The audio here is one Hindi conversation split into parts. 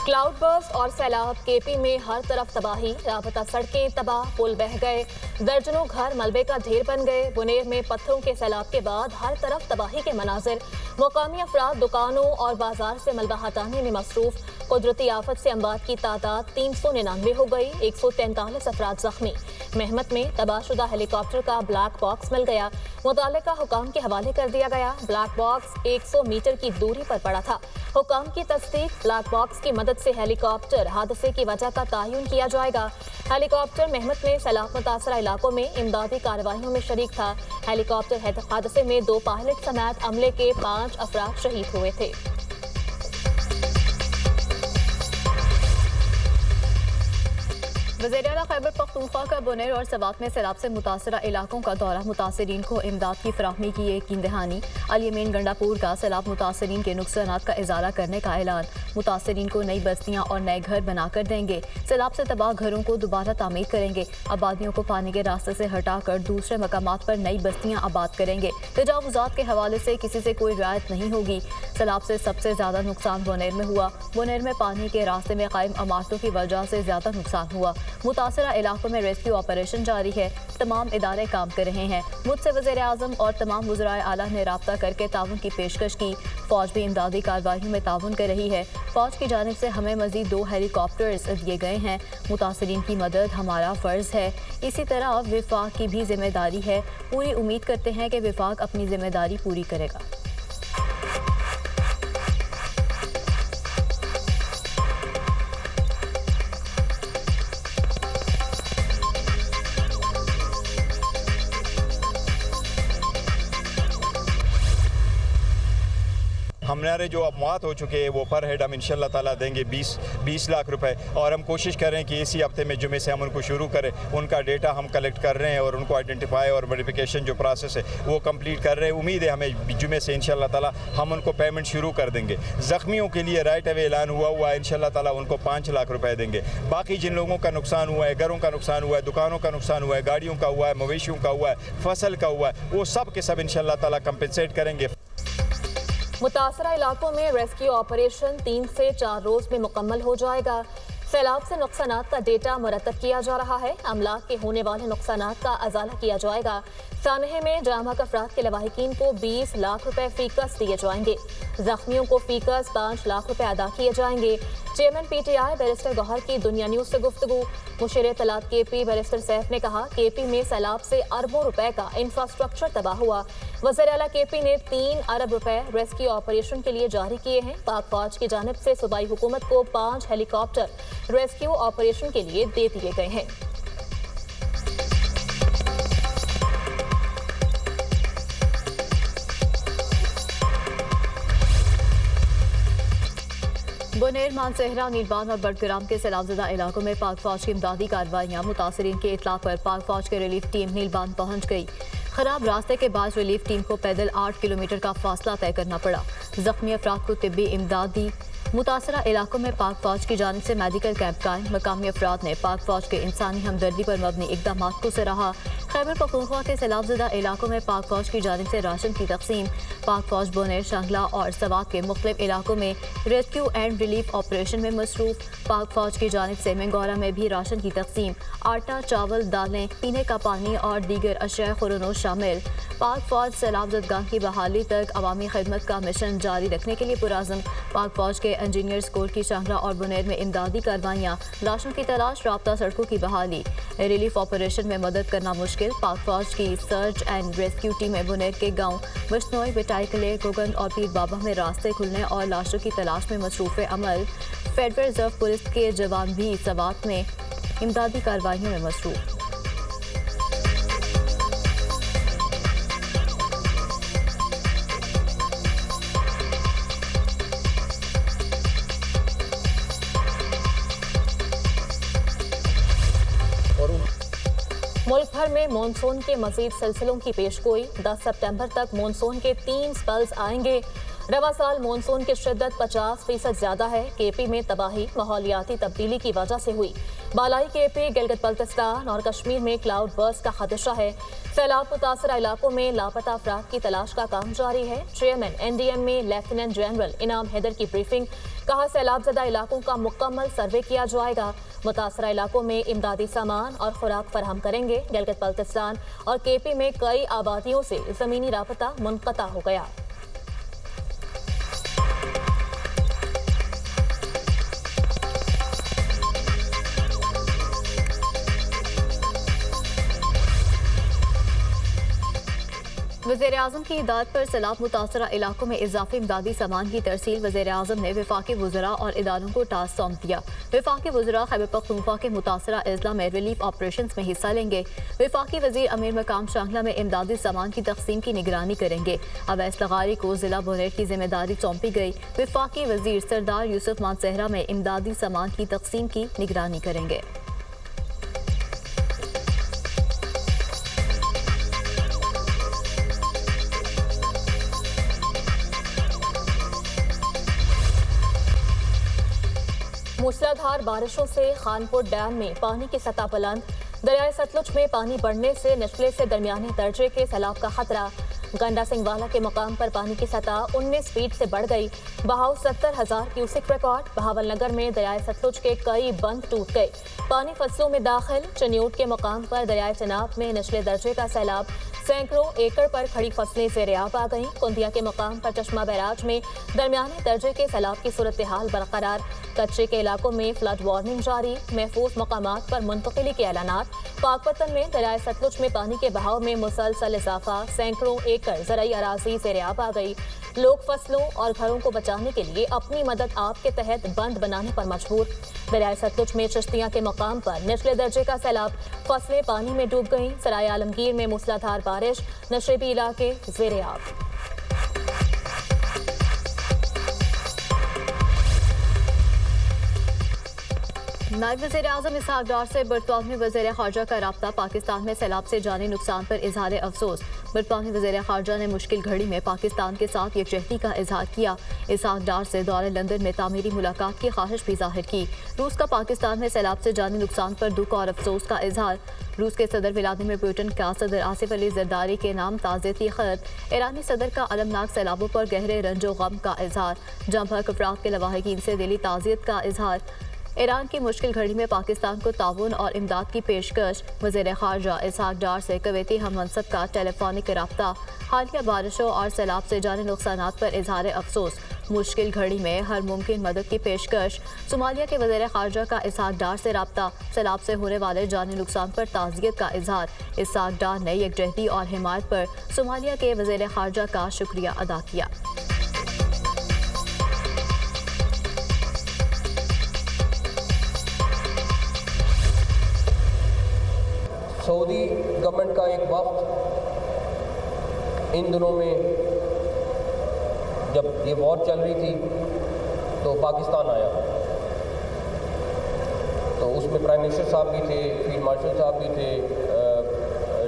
क्लाउड बर्स्ट और सैलाब, केपी में हर तरफ तबाही, लापता सड़कें तबाह, पुल बह गए, दर्जनों घर मलबे का ढेर बन गए। बुनेर में पत्थरों के सैलाब के बाद हर तरफ तबाही के मनाजिर। मुकामी अफराद दुकानों और बाजार से मलबा हटाने में मसरूफ। कुदरती आफत से अमवात की तादाद 399 हो गई, 143 अफराद जख्मी। मेहमत में तबाहशुदा हेलीकॉप्टर का ब्लैक बॉक्स मिल गया, मुतल्लिका हुकाम के हवाले कर दिया गया। ब्लैक बॉक्स 100 मीटर की दूरी पर पड़ा था। हुकाम की तस्दीक, ब्लैक बॉक्स की मदद से हेलीकॉप्टर हादसे की वजह का तयन किया जाएगा। हेलीकॉप्टर मेहमत में सैलाब मुतासरा इलाकों में इमदादी कार्रवाइयों में शरीक था। हेलीकॉप्टर हादसे में 2 पायलट समेत अमले के 5 अफराद शहीद हुए थे। वज़ीर आला खैबर पख्तूनख्वा का बुनेर और सवात में सैलाब से मुतासरा इलाकों का दौरा, मुतासरीन को इमदाद की फराहमी की यकीन दहानी। अल-यमीन गंडापुर का सैलाब मुतासरीन के नुकसानात का इजारा करने का ऐलान, मुतासरीन को नई बस्तियाँ और नए घर बनाकर देंगे। सैलाब से तबाह घरों को दोबारा तामीर करेंगे। आबादियों को पानी के रास्ते से हटाकर दूसरे मकामात पर नई बस्तियाँ आबाद करेंगे। तजावुजात के हवाले से किसी से कोई रियायत नहीं होगी। सैलाब से सबसे ज्यादा नुकसान बुनेर में हुआ। बुनेर में पानी के रास्ते में कायम इमारतों की वजह से ज्यादा नुकसान हुआ। मुतासरा इलाकों में रेस्क्यू ऑपरेशन जारी है। तमाम इदारे काम कर रहे हैं। मुझसे वज़ीर आज़म और तमाम वज़राए आला ने राब्ता करके ताउन की पेशकश की। फौज भी इमदादी कार्रवाइयों में ताउन कर रही है। फौज की जानिब से हमें मज़ीद 2 हेलीकॉप्टर्स दिए गए हैं। मुतासरीन की मदद हमारा फ़र्ज़ है। इसी तरह विफाक की भी जिम्मेदारी है। पूरी उम्मीद करते हैं कि विफाक अपनी जिम्मेदारी पूरी करेगा। हमारे जो अमवात हो चुके हैं वो पर हेड हम इंशाल्लाह ताला देंगे 20 लाख रुपए, और हम कोशिश करें कि इसी हफ्ते में जुमे से हम उनको शुरू करें। उनका डेटा हम कलेक्ट कर रहे हैं और उनको आइडेंटिफाई और वेरिफिकेशन जो प्रोसेस है वो कंप्लीट कर रहे हैं। उम्मीद है हमें जुमे से इंशाल्लाह ताला हम उनको पेमेंट शुरू कर देंगे। ज़ख्मियों के लिए राइट अवे ऐलान हुआ है, इंशाल्लाह ताला उनको 5 लाख रुपए देंगे। बाकी जिन लोगों का नुकसान हुआ है, घरों का नुकसान हुआ है, दुकानों का नुकसान हुआ है, गाड़ियों का हुआ है, मवेशियों का हुआ है, फसल का हुआ है, वो सब के सब इंशाल्लाह ताला कंपनसेट करेंगे। मुतासरा इलाकों में रेस्क्यू ऑपरेशन 3 से 4 रोज में मुकम्मल हो जाएगा। सैलाब से नुकसानात का डेटा मुरतब किया जा रहा है। अमलाक के होने वाले नुकसानात का अजाला किया जाएगा। सानहे में जामक अफराद के लवाहिकीन को 20 लाख रुपए फीकस दिए जाएंगे। जख्मियों को फीकस 5 लाख रुपए अदा किए जाएंगे। चेयरमैन PTI बैरिस्टर गौहर की दुनिया न्यूज से गुफ्तगू। मुशीर इत्तलात KP बैरिस्टर सैफ ने कहा, KP में सैलाब से अरबों रुपए का इंफ्रास्ट्रक्चर तबाह हुआ। वज़ीर आला KP ने 3 अरब रुपए रेस्क्यू ऑपरेशन के लिए जारी किए हैं। पाक फौज की जानिब से सूबाई हुकूमत को 5 हेलीकॉप्टर रेस्क्यू ऑपरेशन के लिए दे दिए गए हैं। बुनेर, मानसहरा, नीलबान और बड़ग्राम के सैलाबज़दा इलाकों में पाक फौज की इमदादी कार्रवाइयाँ। मुतासरीन के इतला पर पाक फौज की रिलीफ टीम नीलबान पहुँच गई। खराब रास्ते के बाद रिलीफ टीम को पैदल 8 किलोमीटर का फासला तय करना पड़ा। जख्मी अफराद को तिब्बी इमदाद दी। मुतासरा इलाकों में पाक फौज की जानिब से मेडिकल कैंप कायम। मकामी अफराद ने पाक फौज के इंसानी हमदर्दी पर मबनी इक़दाम को सराहा। खैबर पख्तूनख्वा के सैलाबज़दा इलाकों में पाक फौज की जानिब से राशन की तकसीम। पाक फौज बुनेर, शांगला और सवात के मुख्तलिफ इलाकों में रेस्क्यू एंड रिलीफ ऑपरेशन में मसरूफ। पाक फौज की जानिब से मंगोरा में भी राशन की तकसीम। आटा, चावल, दालें, पीने का पानी और दीगर अशिया खुरानोश शामिल। पाक फौज सैलाबज़दगाह की बहाली तक अवामी खिदमत का मिशन जारी रखने के लिए पुराज़म। पाक फौज के इंजीनियर्स कोर की शांगला और बुनेर में इमदादी कार्रवाइयाँ। लाशों की तलाश, राब्ता सड़कों की बहाली। रिलीफ ऑपरेशन में मदद करना मुश्किल। पाक फौज की सर्च एंड रेस्क्यू टीमें बुनेर के गाँव बशनोई, बिटाईकले, गोगंद और पीर बाबा में रास्ते खुलने और लाशों की तलाश में मसरूफ़ अमल। फेडरल रिजर्व पुलिस के जवान भी सवात में इमदादी कार्रवाइयों में मसरूफ। मुल्क भर भर में मॉनसून के मजीद सिलसिलों की पेशगोई। 10 सितंबर तक मॉनसून के 3 स्पेल्स आएंगे। रवा साल मॉनसून की शिद्दत 50% ज्यादा है। केपी में तबाही माहौलियाती तब्दीली की वजह से हुई। बालाई केपी, गिलगित बल्तिस्तान और कश्मीर में क्लाउड बर्स्ट का खदशा है। सैलाब मुतासरा इलाकों में लापता अफराद की तलाश का काम जारी है। चेयरमैन NDM में लेफ्टिनेंट जनरल इनाम हैदर की ब्रीफिंग। कहा सैलाबजदा इलाकों का मुकम्मल सर्वे किया जाएगा। मुतासरा इलाकों में इमदादी सामान और खुराक फराहम करेंगे। गिलगित बल्तिस्तान और केपी में कई आबादियों से जमीनी राबता मुनक़ता हो गया। वज़ीर-ए-आज़म की हिदायत पर सैलाब मुतासरा इलाकों में इजाफी इमदादी सामान की तरसील। वज़ीर-ए-आज़म ने वफाकी वज़रा और इदारों को टास्क सौंप दिया। वफाकी वज़रा खैबर पख्तूनख्वा के मुतासरा अजला में रिलीफ ऑपरेशन में हिस्सा लेंगे। वफाकी वज़ीर अमीर मकाम शांगला में इमदादी सामान की तकसीम की निगरानी करेंगे। अवैस लगारी को जिला बोनेट की जिम्मेदारी सौंपी गई। वफाकी वज़ीर सरदार यूसुफ मानसेहरा में इमदादी सामान की तकसीम की निगरानी करेंगे। मूसलाधार बारिशों से खानपुर डैम में पानी की सतह बुलंद। दरियाए सतलुज में पानी बढ़ने से निचले से दरमियाने दर्जे के सैलाब का खतरा। गंडा सिंहवाला के मुकाम पर पानी की सतह 19 फीट से बढ़ गई। बहाव 70,000 क्यूसेक रिकॉर्ड। बहावल नगर में दरियाए सतलुज के कई बंद टूट गए। पानी फसलों में दाखिल। चन्यूट के मुकाम पर दरियाए चनाब में निचले दर्जे का सैलाब। सैकड़ों एकड़ पर खड़ी फसलें ज़ेर-ए-आब आ गईं। कुंदिया के मुकाम पर चश्मा बैराज में दरमियाने दर्जे के सैलाब की सूरत हाल बरकरार। कच्चे के इलाकों में फ्लड वार्निंग जारी। महफूज मकामात पर मुंतकिली के ऐलानात। पाकपतन में दरियाए सतलुज में पानी के बहाव में मुसलसल इजाफा। सैकड़ों एकड़ ज़राई अराज़ी ज़ेर-ए-आब आ गई। लोग फसलों और घरों को बचाने के लिए अपनी मदद आप के तहत बंद बनाने पर मजबूर। दरियाए सतलुज में चिश्तियां के मकाम पर निचले दर्जे का सैलाब। फसलें पानी में डूब गईं। सराय आलमगीर में मूसलाधार बारिश। नशेबी इलाके ज़ेर-ए-आब। नायब वज़ीर-ए-आज़म इसहाक डार से बरतानवी वज़ीर ख़ारजा का राब्ता। पाकिस्तान में सैलाब से जानी नुकसान पर इजहार अफसोस। बरतानवी वज़ीर ख़ारजा ने मुश्किल घड़ी में पाकिस्तान के साथ यकजहती का इजहार किया। इसहाक डार से दौरे लंदन में तामीरी मुलाकात की ख्वाहिश भी जाहिर की। रूस का पाकिस्तान में सैलाब से जानी नुकसान पर दुख और अफसोस का इजहार। रूस के सदर व्लादिमीर पुतिन का सदर आसिफ अली ज़रदारी के नाम ताज़ियती खत। ईरानी सदर का अलमनाक सैलाबों पर गहरे रंजो गम का इजहार। जम भर अफराद के लवाहिकीन से दिली ताज़ियत का इजहार। ईरान की मुश्किल घड़ी में पाकिस्तान को ताउन और इमदाद की पेशकश। वज़ीर ख़ारजा इसहाक डार से कुवैती हम मनसब का टेलीफोनिक रब्ता। हालिया बारिशों और सैलाब से जाने नुकसानात पर इजहार अफसोस। मुश्किल घड़ी में हर मुमकिन मदद की पेशकश। सोमालिया के वज़ीर ख़ारजा का इसहाक डार से रब्ता। सैलाब से होने वाले जानी नुकसान पर ताज़ियत का इजहार। इसहाक डार ने यकजहती और हिमायत पर सोमालिया के वज़ीर ख़ारजा का शुक्रिया अदा किया। सऊदी गवर्नमेंट का एक वक्त इन दिनों में जब ये वॉर चल रही थी तो पाकिस्तान आया, तो उसमें प्राइम मिनिस्टर साहब भी थे, फील्ड मार्शल साहब भी थे,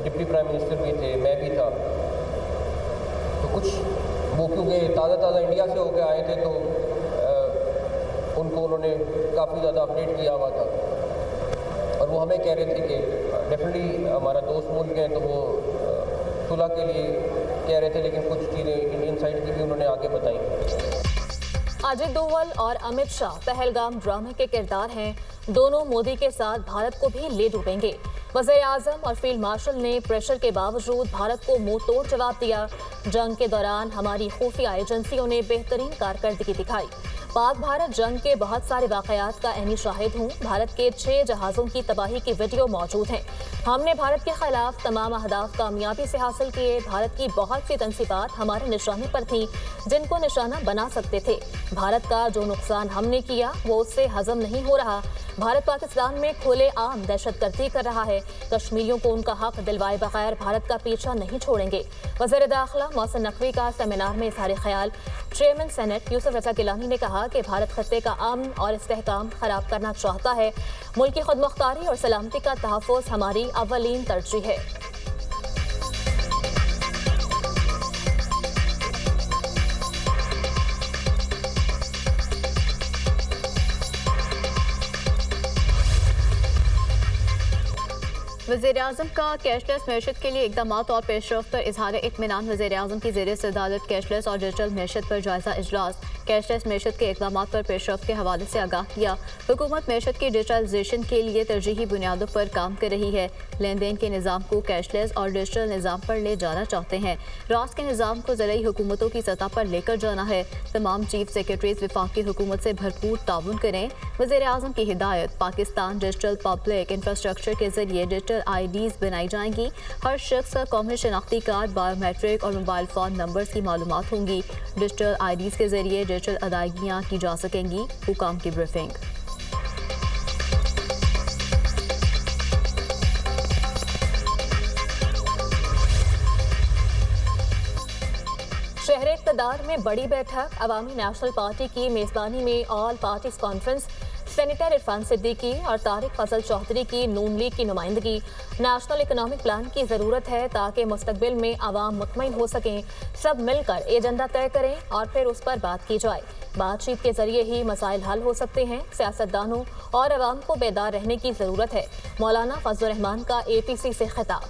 डिप्टी प्राइम मिनिस्टर भी थे, मैं भी था। तो कुछ वो क्योंकि ताज़ा इंडिया से होकर आए थे तो उनको उन्होंने काफ़ी ज़्यादा अपडेट किया हुआ था और वो हमें कह रहे थे कि डेफिनेटली हमारा दोस्त मुल्क है तो वो सुलह के लिए कह रहे थे, लेकिन कुछ चीज़ें इंडियन साइड की भी उन्होंने आगे बताई। अजित डोवल और अमित शाह पहलगाम ड्रामे के किरदार हैं। दोनों मोदी के साथ भारत को भी ले डूबेंगे। वज़ीर-ए-आज़म और फील्ड मार्शल ने प्रेशर के बावजूद भारत को मुंह तोड़ जवाब दिया। जंग के दौरान हमारी खुफिया एजेंसियों ने बेहतरीन कारकर्दगी दिखाई। पाक भारत जंग के बहुत सारे वाकयात का ऐनी शाहिद हूँ। भारत के 6 जहाज़ों की तबाही की वीडियो मौजूद हैं। हमने भारत के खिलाफ तमाम अहदाफ कामयाबी से हासिल किए। भारत की बहुत सी तंसीबात हमारे निशाने पर थी जिनको निशाना बना सकते थे। भारत का जो नुकसान हमने किया वो उससे हजम नहीं हो रहा। भारत पाकिस्तान में खुले आम दहशतगर्दी कर रहा है। कश्मीरियों को उनका हक दिलवाए बगैर भारत का पीछा नहीं छोड़ेंगे। वज़ीर दाखिला मोहसिन नकवी का सेमिनार में इज़हार ख्याल। चेयरमैन सेनेट यूसुफ रजा गिलानी ने कहा कि भारत खत्ते का अमन और इस्तेहकाम खराब करना चाहता है। मुल्क की खुदमुख्तारी और सलामती का तहफ़्फ़ुज़ हमारी अव्वलीन तरजीह है। वज़ीर-ए-आज़म का कैशलेस मैशत के लिए इक़दाम और पेशरफ्त पर इज़हार इत्मीनान। वज़ीर-ए-आज़म की ज़ेर सदारत कैशलेस और डिजिटल मैशत पर जायज़ा इजलास। कैशलेस मैशत के इक़दाम पर पेशरफ्त के हवाले से आगाह किया। हुकूमत मैशत की डिजिटलाइजेशन के लिए तरजीही बुनियादों पर काम कर रही है। लेन देन के निज़ाम को कैशलेस और डिजिटल निज़ाम पर ले जाना चाहते हैं। रास के निज़ाम को ज़रूरी हुकूमतों की सतह पर लेकर जाना है। तमाम चीफ सेक्रेटरीज वफाकी हुकूमत से भरपूर ताउन करें। वज़ीर-ए-आज़म की हिदायत। पाकिस्तान डिजिटल पब्लिक इंफ्रास्ट्रक्चर के जरिए डिजिटल IDs बनाई जाएंगी। हर शख्स का कौमी शनाख्ती कार्ड, बायोमेट्रिक और मोबाइल फ़ोन नंबर्स की मालूमात होंगी। डिजिटल IDs के जरिए डिजिटल अदायगियाँ की जा सकेंगी। हुकाम की ब्रीफिंग। शहर इक़्तिदार में बड़ी बैठक। अवामी नेशनल पार्टी की मेज़बानी में all parties conference. Senator Irfan Siddiqui और तारिक फजल चौधरी की नून लीग की नुमाइंदगी। नेशनल इकोनॉमिक प्लान की ज़रूरत है ताकि मुस्तकबिल में आवाम मुतमईन हो सकें। सब मिलकर एजेंडा तय करें और फिर उस पर बात की जाए। बातचीत के जरिए ही मसाइल हल हो सकते हैं। सियासतदानों और अवाम को बेदार रहने की ज़रूरत है। मौलाना फजलुर रहमान का APC से खिताब।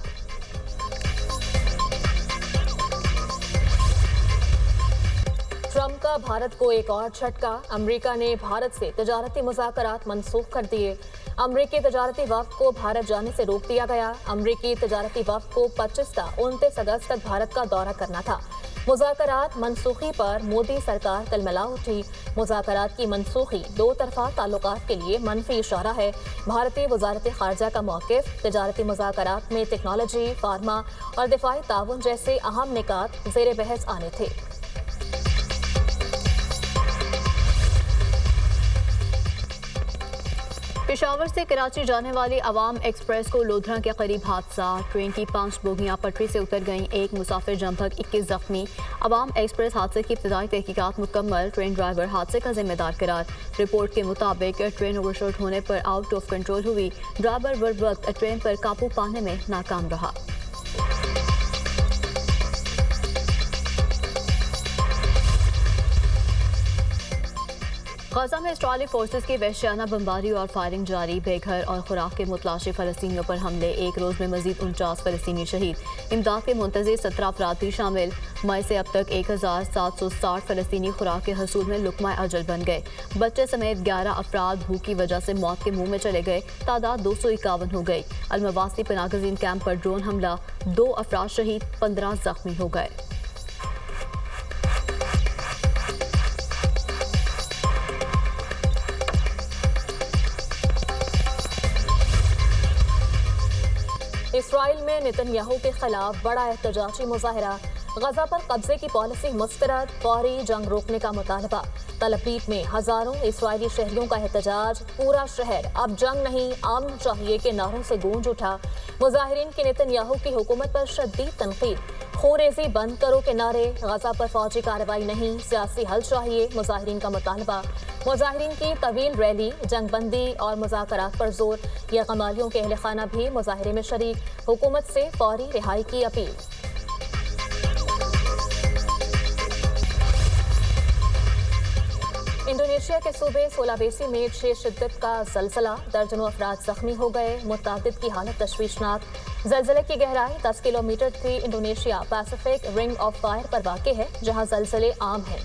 ट्रंप का भारत को एक और झटका। अमेरिका ने भारत से तजारती मुज़ाकरात मनसूख कर दिए। अमेरिकी तजारती वफ़द को भारत जाने से रोक दिया गया। अमेरिकी तजारती वफ़द को 25 से 29 अगस्त तक भारत का दौरा करना था। मुज़ाकरात मनसूखी पर मोदी सरकार तलमला उठी। मुज़ाकरात की मनसूखी दो तरफा ताल्लुकात के लिए मनफी इशारा है। भारतीय वज़ारत ख़ारजा का मौक़िफ़। तजारती मुज़ाकरात में टेक्नोलॉजी, फार्मा और दिफ़ाई ताउन जैसे अहम निकात ज़ेर बहस आने थे। पेशावर से कराची जाने वाली अवाम एक्सप्रेस को लोधरा के करीब हादसा। ट्रेन की 5 बोगियां पटरी से उतर गईं। एक मुसाफिर जमभग 21 जख्मी। अवाम एक्सप्रेस हादसे की इब्तदाई तहकीकात मुकम्मल। ट्रेन ड्राइवर हादसे का जिम्मेदार करार। रिपोर्ट के मुताबिक ट्रेन ओवरशूट होने पर आउट ऑफ कंट्रोल हुई। ड्राइवर बर वक्त ट्रेन पर काबू पाने में नाकाम रहा। गजा में इस्राइली फोर्सेस की वहशियाना बमबारी और फायरिंग जारी। बेघर और खुराक के मुतलाशी फ़लस्तीनियों पर हमले। एक रोज़ में मजीद 49 फ़लस्तीनी शहीद। इमदाद के मुंतज़िर 17 अफराद भी शामिल। मई से अब तक 1760 फ़लस्तीनी खुराक के हसूल में लुक़मा अजल बन गए। बच्चे समेत 11 अफराद भूख की वजह से मौत के मुंह में चले गए। तादाद 251 हो गई। अलमवासी पनागज़ीन कैंप पर ड्रोन हमला। 2 अफराद शहीद, 15 जख्मी हो गए। इसराइल में नेतन्याहू के खिलाफ बड़ा एहतजाजी मुजाहरा। गजा पर कब्जे की पॉलिसी मुस्तरद। फौरी जंग रोकने का मुतालबा। तलबीब में हजारों इसराइली शहरियों का एहतजाज। पूरा शहर अब जंग नहीं अमन चाहिए के नारों से गूंज उठा। मुजाहिरीन की नेतन्याहू की हुकूमत पर शदीद तनकीद। खूरेजी बंद करो के नारे। गजा पर फौजी कार्रवाई नहीं, सियासी हल चाहिए। मुजाहिरीन का मुतालबा। मुजाहिरीन की तवील रैली, जंगबंदी और मुज़ाकरात पर जोर। यह कमालियों के अहल खाना भी मुजाहरे में शरीक। हुकूमत से फौरी रिहाई की अपील। इंडोनेशिया के सूबे सुलावेसी में 6 शिद्दत का ज़लज़ला। दर्जनों अफराद जख्मी हो गए। मुतादिद की हालत तशवीशनाक। ज़लज़ले की गहराई 10 किलोमीटर थी। Indonesia Pacific ring of fire पर वाक़ है, जहां ज़लज़ले आम हैं।